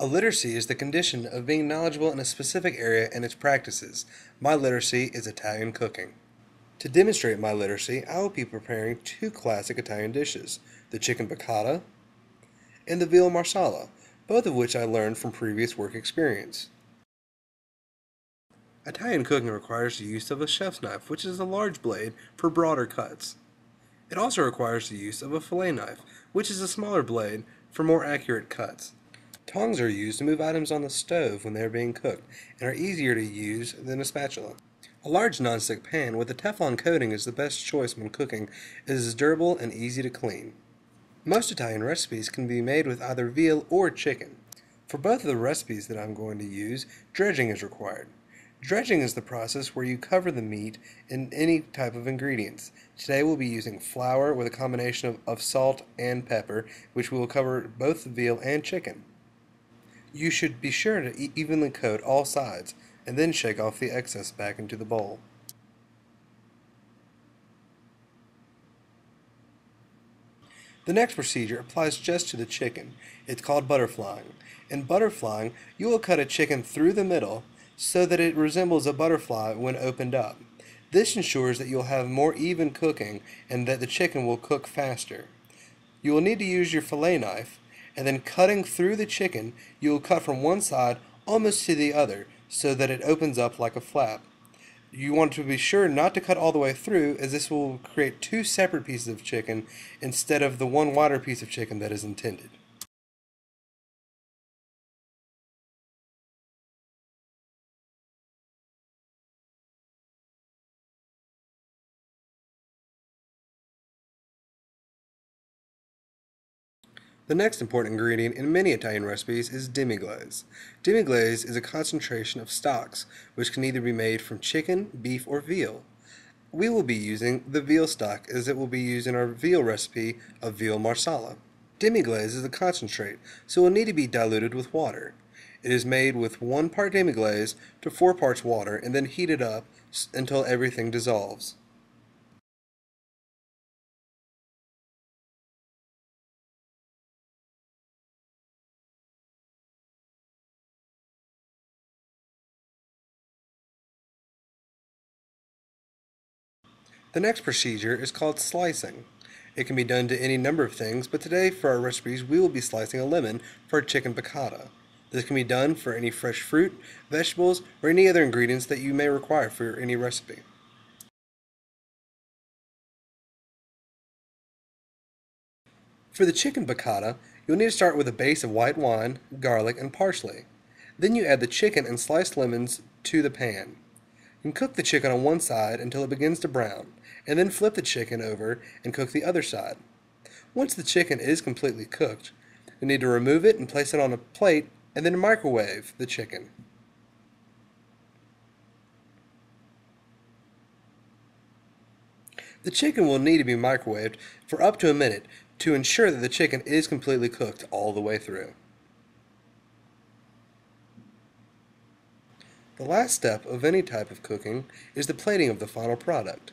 A literacy is the condition of being knowledgeable in a specific area and its practices. My literacy is Italian cooking. To demonstrate my literacy, I will be preparing two classic Italian dishes, the chicken piccata and the veal marsala, both of which I learned from previous work experience. Italian cooking requires the use of a chef's knife, which is a large blade for broader cuts. It also requires the use of a fillet knife, which is a smaller blade for more accurate cuts. Tongs are used to move items on the stove when they are being cooked and are easier to use than a spatula. A large nonstick pan with a Teflon coating is the best choice when cooking, as it is durable and easy to clean. Most Italian recipes can be made with either veal or chicken. For both of the recipes that I'm going to use, dredging is required. Dredging is the process where you cover the meat in any type of ingredients. Today we'll be using flour with a combination of salt and pepper, which will cover both the veal and chicken. You should be sure to evenly coat all sides, and then shake off the excess back into the bowl. The next procedure applies just to the chicken. It's called butterflying. In butterflying, you will cut a chicken through the middle so that it resembles a butterfly when opened up. This ensures that you'll have more even cooking and that the chicken will cook faster. You will need to use your fillet knife, and then cutting through the chicken, you will cut from one side almost to the other so that it opens up like a flap. You want to be sure not to cut all the way through, as this will create two separate pieces of chicken instead of the one wider piece of chicken that is intended. The next important ingredient in many Italian recipes is demi-glace. Demi-glace is a concentration of stocks, which can either be made from chicken, beef, or veal. We will be using the veal stock, as it will be used in our veal recipe of veal marsala. Demi-glace is a concentrate, so it will need to be diluted with water. It is made with 1 part demi-glace to 4 parts water and then heated up until everything dissolves. The next procedure is called slicing. It can be done to any number of things, but today for our recipes we will be slicing a lemon for a chicken piccata. This can be done for any fresh fruit, vegetables, or any other ingredients that you may require for any recipe. For the chicken piccata, you'll need to start with a base of white wine, garlic, and parsley. Then you add the chicken and sliced lemons to the pan. You can cook the chicken on one side until it begins to brown, and then flip the chicken over and cook the other side. Once the chicken is completely cooked, you need to remove it and place it on a plate and then microwave the chicken. The chicken will need to be microwaved for up to a minute to ensure that the chicken is completely cooked all the way through. The last step of any type of cooking is the plating of the final product.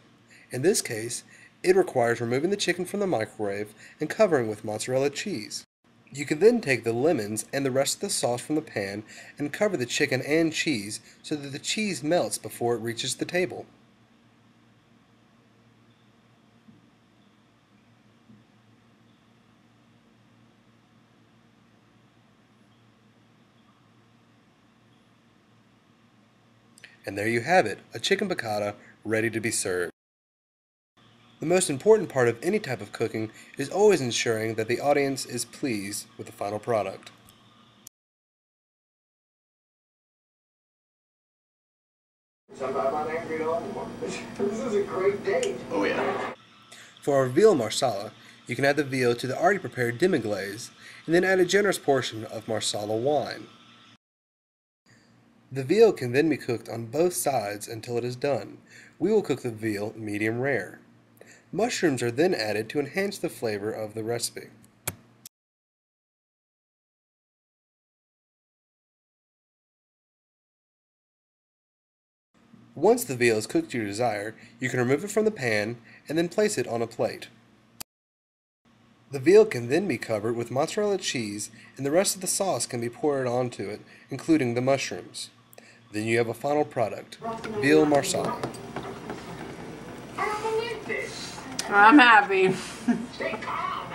In this case, it requires removing the chicken from the microwave and covering with mozzarella cheese. You can then take the lemons and the rest of the sauce from the pan and cover the chicken and cheese so that the cheese melts before it reaches the table. And there you have it, a chicken piccata ready to be served. The most important part of any type of cooking is always ensuring that the audience is pleased with the final product. I'm not angry at all anymore. This is a great day. Oh yeah. For our veal marsala, you can add the veal to the already prepared demi-glaze and then add a generous portion of marsala wine. The veal can then be cooked on both sides until it is done. We will cook the veal medium rare. Mushrooms are then added to enhance the flavor of the recipe. Once the veal is cooked to your desire, you can remove it from the pan and then place it on a plate. The veal can then be covered with mozzarella cheese, and the rest of the sauce can be poured onto it, including the mushrooms. Then you have a final product, veal marsala. I don't believe this. I'm happy. Stay calm.